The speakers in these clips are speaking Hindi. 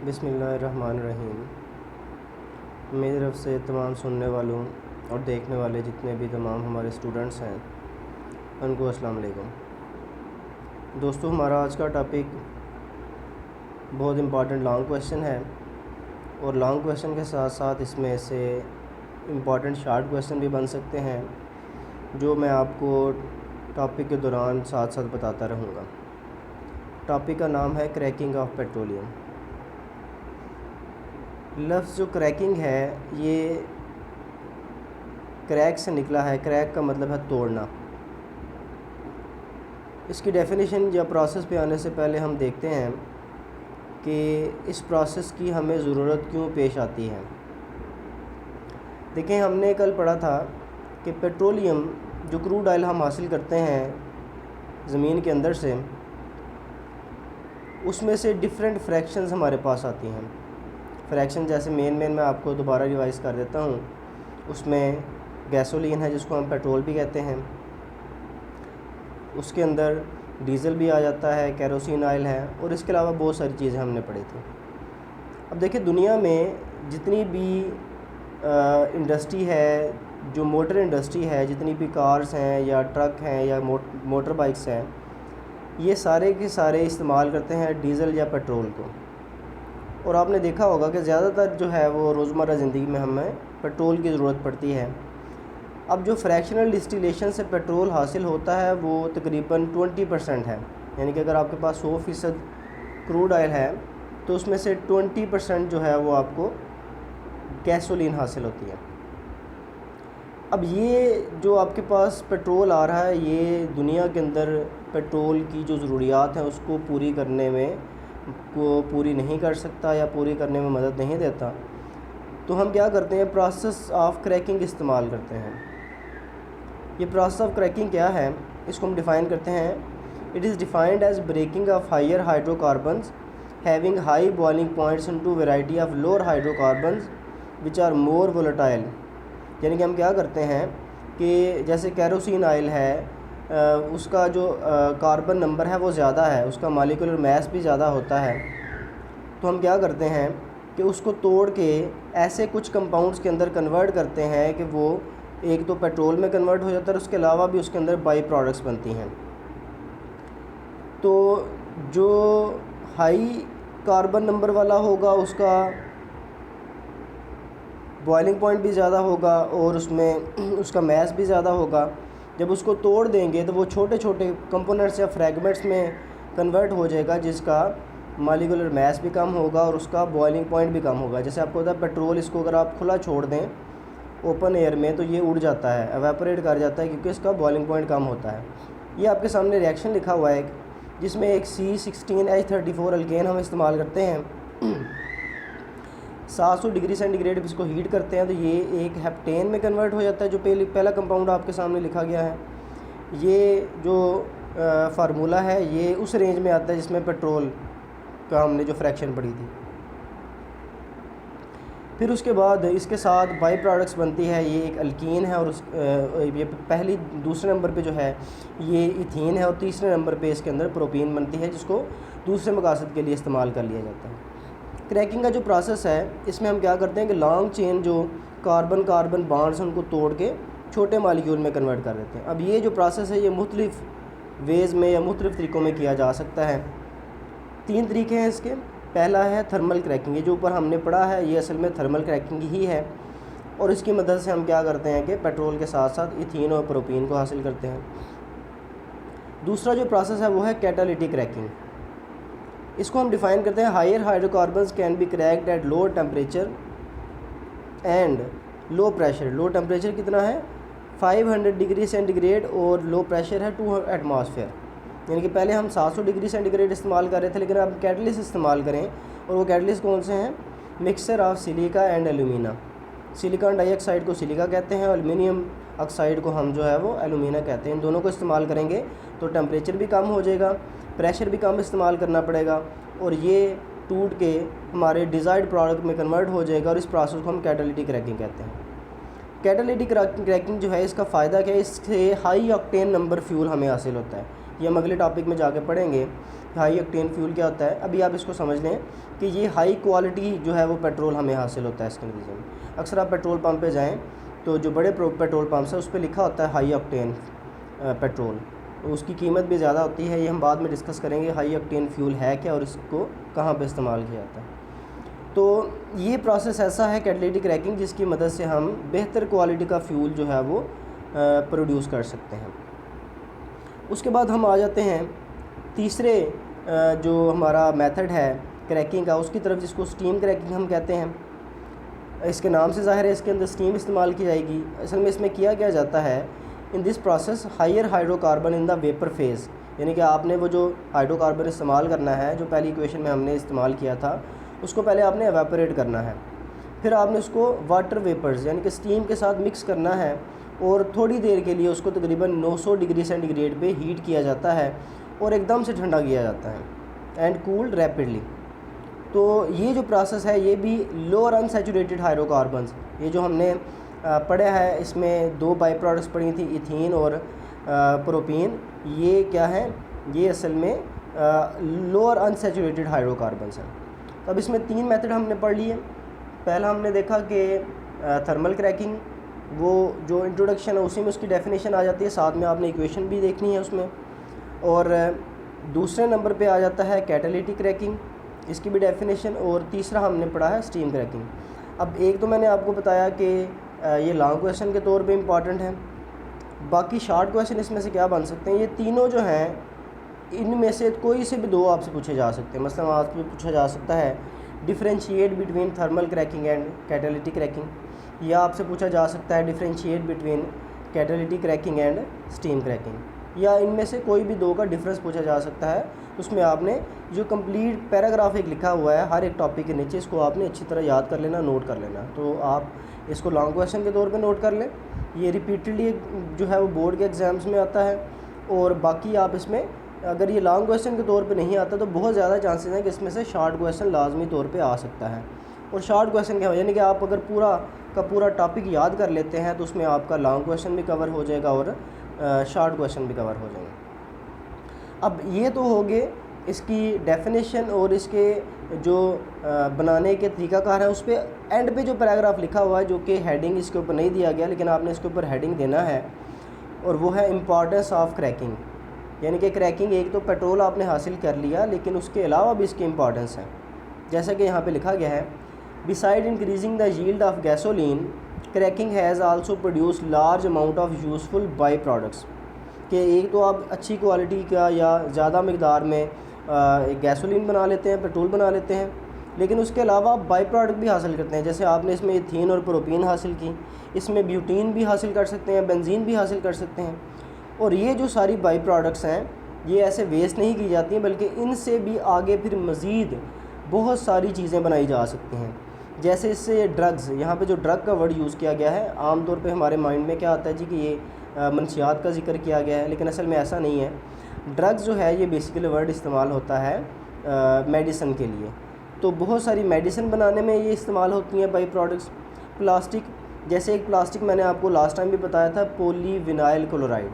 बिस्मिल्लाहिर्रहमानिर्रहीम। मेरी तरफ़ से तमाम सुनने वालों और देखने वाले जितने भी तमाम हमारे स्टूडेंट्स हैं उनको अस्सलाम वालेकुम। दोस्तों, हमारा आज का टॉपिक बहुत इम्पॉर्टेंट लॉन्ग क्वेश्चन है और लॉन्ग क्वेश्चन के साथ साथ इसमें से इम्पॉर्टेंट शॉर्ट क्वेश्चन भी बन सकते हैं जो मैं आपको टॉपिक के दौरान साथ साथ बताता रहूँगा। टॉपिक का नाम है क्रैकिंग ऑफ पेट्रोलियम। लफ्ज़ जो क्रैकिंग है ये क्रैक से निकला है। क्रैक का मतलब है तोड़ना। इसकी डेफिनेशन या प्रोसेस पे आने से पहले हम देखते हैं कि इस प्रोसेस की हमें ज़रूरत क्यों पेश आती है। देखें, हमने कल पढ़ा था कि पेट्रोलियम जो क्रूड ऑयल हम हासिल करते हैं ज़मीन के अंदर से, उसमें से डिफरेंट फ्रैक्शंस हमारे पास आती हैं। फ्रैक्शन जैसे मेन मैं आपको दोबारा रिवाइज़ कर देता हूँ। उसमें गैसोलीन है जिसको हम पेट्रोल भी कहते हैं, उसके अंदर डीज़ल भी आ जाता है, केरोसिन ऑयल है और इसके अलावा बहुत सारी चीज़ें हमने पढ़ी थी। अब देखिए, दुनिया में जितनी भी इंडस्ट्री है, जो मोटर इंडस्ट्री है, जितनी भी कार्स हैं या ट्रक हैं या मोटर बाइक्स हैं, ये सारे के सारे इस्तेमाल करते हैं डीज़ल या पेट्रोल को। और आपने देखा होगा कि ज़्यादातर जो है वो रोज़मर्रा ज़िंदगी में हमें पेट्रोल की ज़रूरत पड़ती है। अब जो फ्रैक्शनल डिस्टिलेशन से पेट्रोल हासिल होता है वो तकरीबन 20% है। यानी कि अगर आपके पास 100% क्रूड ऑयल है तो उसमें से 20% जो है वो आपको गैसोलीन हासिल होती है। अब ये जो आपके पास पेट्रोल आ रहा है, ये दुनिया के अंदर पेट्रोल की जो ज़रूरियात हैं उसको पूरी करने में पूरी नहीं कर सकता या पूरी करने में मदद नहीं देता। तो हम क्या करते हैं, प्रोसेस ऑफ क्रैकिंग इस्तेमाल करते हैं। ये प्रोसेस ऑफ क्रैकिंग क्या है, इसको हम डिफ़ाइन करते हैं। It is defined as breaking of higher hydrocarbons having high boiling points into variety of lower hydrocarbons which are more volatile. यानी कि हम क्या करते हैं कि जैसे केरोसिन ऑयल है, उसका जो कार्बन नंबर है वो ज़्यादा है, उसका मॉलिक्यूलर मास भी ज़्यादा होता है। तो हम क्या करते हैं कि उसको तोड़ के ऐसे कुछ कंपाउंड्स के अंदर कन्वर्ट करते हैं कि वो एक तो पेट्रोल में कन्वर्ट हो जाता है, उसके अलावा भी उसके अंदर बाई प्रोडक्ट्स बनती हैं। तो जो हाई कार्बन नंबर वाला होगा उसका बॉइलिंग पॉइंट भी ज़्यादा होगा और उसमें उसका मास भी ज़्यादा होगा। जब उसको तोड़ देंगे तो वो छोटे छोटे कंपोनेंट्स या फ्रैगमेंट्स में कन्वर्ट हो जाएगा, जिसका मॉलिक्यूलर मास भी कम होगा और उसका बॉइलिंग पॉइंट भी कम होगा। जैसे आपको पता है पेट्रोल, इसको अगर आप खुला छोड़ दें ओपन एयर में तो ये उड़ जाता है, एवेपोरेट कर जाता है, क्योंकि इसका बॉइलिंग पॉइंट कम होता है। ये आपके सामने रिएक्शन लिखा हुआ है जिसमें एक C16H34 अल्केन हम इस्तेमाल करते हैं। 700 डिग्री सेंटीग्रेड पर इसको हीट करते हैं तो ये एक हेप्टेन में कन्वर्ट हो जाता है, जो पहला कंपाउंड आपके सामने लिखा गया है। ये जो फार्मूला है ये उस रेंज में आता है जिसमें पेट्रोल का हमने जो फ्रैक्शन पढ़ी थी। फिर उसके बाद इसके साथ बाई प्रोडक्ट्स बनती है, ये एक अल्कीन है और ये दूसरे नंबर पे जो है ये इथीन है और तीसरे नंबर पे इसके अंदर प्रोपीन बनती है, जिसको दूसरे मकासद के लिए इस्तेमाल कर लिया जाता है। क्रैकिंग का जो प्रोसेस है इसमें हम क्या करते हैं कि लॉन्ग चेन जो कार्बन बॉन्ड्स हैं उनको तोड़ के छोटे मालिक्यूल में कन्वर्ट कर देते हैं। अब ये जो प्रोसेस है ये मुख्तलिफ वेज़ में या मुख्तलिफ तरीक़ों में किया जा सकता है। 3 तरीके हैं इसके। पहला है थर्मल क्रैकिंग। ये जो ऊपर हमने पढ़ा है ये असल में थर्मल क्रैकिंग ही है और इसकी मदद से हम क्या करते हैं कि पेट्रोल के साथ साथ इथीन और प्रोपीन को हासिल करते हैं। दूसरा जो प्रोसेस है वो है कैटालिटिक क्रैकिंग। इसको हम डिफ़ाइन करते हैं, higher hydrocarbons can be cracked at low temperature and low pressure. Low temperature कितना है 500 डिग्री सेंटीग्रेड और लो प्रेशर है 2 एटमॉस्फेयर। यानी कि पहले हम 700 डिग्री सेंटीग्रेड इस्तेमाल कर रहे थे, लेकिन अब कैटलिस्ट इस्तेमाल करें। और वो कैटलिस्ट कौन से हैं, mixture of silica and alumina. Silicon dioxide को सिलिका कहते हैं और एल्युमिनियम ऑक्साइड को हम जो है वो एल्यूमिना कहते हैं। इन दोनों को इस्तेमाल करेंगे तो टेम्परेचर भी कम हो जाएगा, प्रेशर भी कम इस्तेमाल करना पड़ेगा और ये टूट के हमारे डिज़ायर्ड प्रोडक्ट में कन्वर्ट हो जाएगा और इस प्रोसेस को हम कैटालिटिक क्रैकिंग कहते हैं। कैटालिटिक क्रैकिंग जो है इसका फ़ायदा क्या है, इससे हाई ऑक्टेन नंबर फ्यूल हमें हासिल होता है। ये हम अगले टॉपिक में जाके पढ़ेंगे हाई ऑक्टेन फ्यूल क्या होता है। अभी आप इसको समझ लें कि ये हाई क्वालिटी जो है वो पेट्रोल हमें हासिल होता है इसके नतीजे में। अक्सर आप पेट्रोल पंप पे जाएं तो जो बड़े पेट्रोल पंप्स हैं उस पर लिखा होता है हाई ऑक्टेन पेट्रोल, उसकी कीमत भी ज़्यादा होती है। ये हम बाद में डिस्कस करेंगे हाई ऑक्टेन फ्यूल है क्या और इसको कहाँ पे इस्तेमाल किया जाता है। तो ये प्रोसेस ऐसा है कैटालिटिक क्रैकिंग, जिसकी मदद से हम बेहतर क्वालिटी का फ्यूल जो है वो प्रोड्यूस कर सकते हैं। उसके बाद हम आ जाते हैं तीसरे जो हमारा मेथड है क्रैकिंग का उसकी तरफ, जिसको स्टीम क्रैकिंग हम कहते हैं। इसके नाम से ज़ाहिर है इसके अंदर स्टीम इस्तेमाल की जाएगी। असल में इसमें किया क्या जाता है, in this process higher hydrocarbon in the vapour phase, यानी कि आपने वो जो हाइड्रोकार्बन इस्तेमाल करना है जो पहली इक्वेशन में हमने इस्तेमाल किया था उसको पहले आपने एवापोरेट करना है, फिर आपने उसको वाटर वेपर्स यानी कि स्टीम के साथ मिक्स करना है और थोड़ी देर के लिए उसको तकरीबन 900 डिग्री सेंटीग्रेड पे हीट किया जाता है और एकदम से ठंडा किया जाता है एंड कूल्ड रैपिडली। तो ये जो प्रोसेस है ये भी लोअर अनसैचुरेटेड हाइड्रोकार्बन्स, ये जो हमने पढ़ा है इसमें दो बाई प्रोडक्ट्स पढ़ी थी, इथीन और प्रोपीन, ये क्या है, ये असल में लोअर अनसैचुरेटेड हाइड्रोकार्बन्स हैं। तो अब इसमें तीन मेथड हमने पढ़ लिए। पहला हमने देखा कि थर्मल क्रैकिंग, वो जो इंट्रोडक्शन है उसी में उसकी डेफिनेशन आ जाती है, साथ में आपने इक्वेशन भी देखनी है उसमें। और दूसरे नंबर पे आ जाता है कैटालिटिक क्रैकिंग, इसकी भी डेफिनेशन, और तीसरा हमने पढ़ा है स्टीम क्रैकिंग। अब एक तो मैंने आपको बताया कि ये लॉन्ग क्वेश्चन के तौर पे इम्पॉर्टेंट है, बाकी शॉर्ट क्वेश्चन इसमें से क्या बन सकते हैं, ये तीनों जो हैं इनमें से कोई से भी दो आपसे पूछे जा सकते हैं। मसलन आपसे पूछा जा सकता है differentiate between thermal cracking and catalytic cracking, या आपसे पूछा जा सकता है differentiate between catalytic cracking and steam cracking, या इनमें से कोई भी दो का डिफरेंस पूछा जा सकता है। उसमें आपने जो कंप्लीट पैराग्राफ एक लिखा हुआ है हर एक टॉपिक के नीचे, इसको आपने अच्छी तरह याद कर लेना, नोट कर लेना। तो आप इसको लॉन्ग क्वेश्चन के तौर पे नोट कर लें, ये रिपीटेडली जो है वो बोर्ड के एग्ज़ाम्स में आता है। और बाकी आप इसमें अगर ये लॉन्ग क्वेश्चन के तौर पे नहीं आता तो बहुत ज़्यादा चांसेस हैं कि इसमें से शॉर्ट क्वेश्चन लाजमी तौर पे आ सकता है। और शॉर्ट क्वेश्चन क्या हो, यानी कि आप अगर पूरा का पूरा टॉपिक याद कर लेते हैं तो उसमें आपका लॉन्ग क्वेश्चन भी कवर हो जाएगा और शॉर्ट क्वेश्चन भी कवर हो जाएंगे। अब ये तो हो गए इसकी डेफिनेशन और इसके जो बनाने के तरीक़ाकार है। उस पर एंड पे जो पैराग्राफ लिखा हुआ है जो कि हेडिंग इसके ऊपर नहीं दिया गया, लेकिन आपने इसके ऊपर हेडिंग देना है, और वो है इम्पॉर्टेंस ऑफ क्रैकिंग। यानी कि क्रैकिंग, एक तो पेट्रोल आपने हासिल कर लिया लेकिन उसके अलावा भी इसकी इम्पॉर्टेंस है। जैसा कि यहाँ पे लिखा गया है, beside increasing the yield of gasoline cracking has also produce large amount of useful by products, कि एक तो आप अच्छी क्वालिटी का या ज़्यादा मकदार में गैसोलीन बना लेते हैं, पेट्रोल बना लेते हैं, लेकिन उसके अलावा आप बाई प्रोडक्ट भी हासिल करते हैं। जैसे आपने इसमें इथीन और प्रोपीन हासिल की, इसमें ब्यूटीन भी हासिल कर सकते हैं, बेंजीन भी हासिल कर सकते हैं। और ये जो सारी बाई प्रोडक्ट्स हैं ये ऐसे वेस्ट नहीं की जाती हैं, बल्कि इनसे भी आगे फिर मज़ीद बहुत सारी चीज़ें बनाई जा सकती हैं। जैसे इससे ड्रग्स, यहाँ पे जो ड्रग का वर्ड यूज़ किया गया है, आम तौर पे हमारे माइंड में क्या आता है जी कि ये मनशियात का जिक्र किया गया है, लेकिन असल में ऐसा नहीं है। ड्रग्स जो है ये बेसिकली वर्ड इस्तेमाल होता है मेडिसिन के लिए। तो बहुत सारी मेडिसिन बनाने में ये इस्तेमाल होती हैं बाई प्रोडक्ट्स। प्लास्टिक, जैसे एक प्लास्टिक मैंने आपको लास्ट टाइम भी बताया था, पॉलीविनाइल क्लोराइड,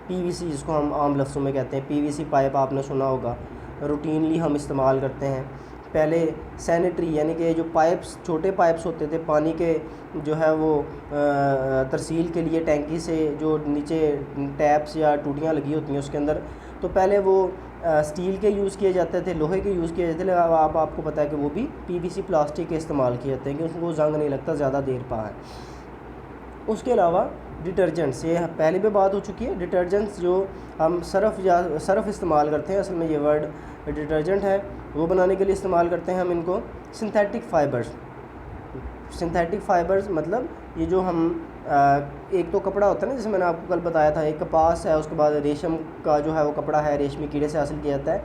पीवीसी जिसको हम आम लफ्ज़ों में कहते हैं। पीवीसी पाइप आपने सुना होगा, रूटीनली हम इस्तेमाल करते हैं। पहले सैनिटरी यानी कि जो पाइप्स, छोटे पाइप्स होते थे पानी के जो है वो तरसील के लिए, टैंकी से जो नीचे टैप्स या टूटियाँ लगी होती हैं उसके अंदर, तो पहले वो स्टील के यूज़ किए जाते थे, लोहे के यूज़ किए जाते थे। अब आपको पता है कि वो भी पीवीसी प्लास्टिक के इस्तेमाल किए जाते हैं कि उसको जंग नहीं लगता, ज़्यादा देर पा है। उसके अलावा डिटर्जेंट्स, ये पहले भी बात हो चुकी है। डिटर्जेंट्स जो हम सर्फ़ इस्तेमाल करते हैं, असल में ये वर्ड डिटर्जेंट है, वो बनाने के लिए इस्तेमाल करते हैं हम इनको। सिंथेटिक फ़ाइबर्स मतलब ये जो हम एक तो कपड़ा होता है ना, जैसे मैंने आपको कल बताया था, एक कपास है, उसके बाद रेशम का जो है वो कपड़ा है, रेशमी कीड़े से हासिल किया जाता है।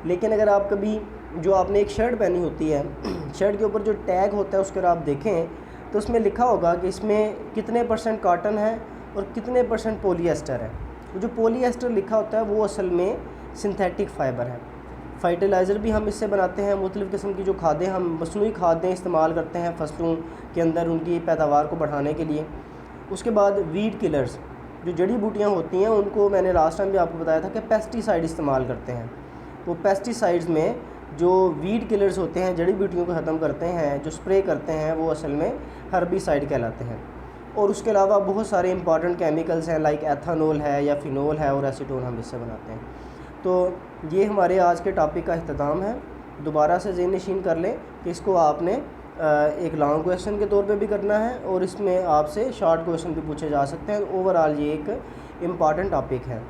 लेकिन अगर आप कभी जो आपने एक शर्ट पहनी होती है, शर्ट के ऊपर जो टैग होता है उसके आप देखें तो उसमें लिखा होगा कि इसमें कितने % कॉटन है और कितने % पॉलीएस्टर है। जो पॉलीएस्टर लिखा होता है वो असल में सिंथेटिक फ़ाइबर है। फर्टिलाइज़र भी हम इससे बनाते हैं, मुख्तलिफ़ किस्म की जो खादें, हम मसनूई खादें इस्तेमाल करते हैं फसलों के अंदर उनकी पैदावार को बढ़ाने के लिए। उसके बाद वीड किलर्स, जो जड़ी बूटियाँ होती हैं उनको मैंने लास्ट टाइम भी आपको बताया था कि पेस्टिसाइड इस्तेमाल करते हैं। वो पेस्टिसाइड्स में जो वीड किलर्स होते हैं, जड़ी बूटियों को ख़त्म करते हैं, जो स्प्रे करते हैं, वो असल में हर्बिसाइड कहलाते हैं। और उसके अलावा बहुत सारे इंपॉर्टेंट केमिकल्स हैं, लाइक एथानॉल है या फिनोल है और एसीटोन हम इससे बनाते हैं। तो ये हमारे आज के टॉपिक का इख्तिताम है। दोबारा से ज़हन नशीन कर लें कि इसको आपने एक लॉन्ग क्वेश्चन के तौर पे भी करना है और इसमें आपसे शॉर्ट क्वेश्चन भी पूछे जा सकते हैं। ओवरऑल ये एक इम्पॉर्टेंट टॉपिक है।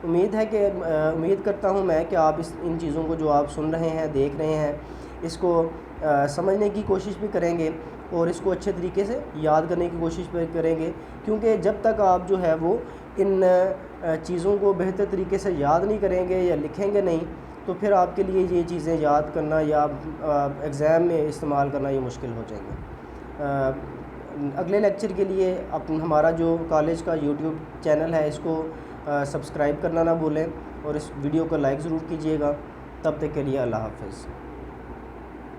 उम्मीद करता हूँ मैं कि आप इन चीज़ों को जो आप सुन रहे हैं, देख रहे हैं, इसको समझने की कोशिश भी करेंगे और इसको अच्छे तरीके से याद करने की कोशिश भी करेंगे, क्योंकि जब तक आप जो है वो इन चीज़ों को बेहतर तरीके से याद नहीं करेंगे या लिखेंगे नहीं, तो फिर आपके लिए ये चीज़ें याद करना या एग्ज़ाम में इस्तेमाल करना ये मुश्किल हो जाएंगे। अगले लेक्चर के लिए हमारा जो कॉलेज का यूट्यूब चैनल है इसको सब्सक्राइब करना ना भूलें और इस वीडियो को लाइक ज़रूर कीजिएगा। तब तक के लिए अल्लाह हाफ़िज़।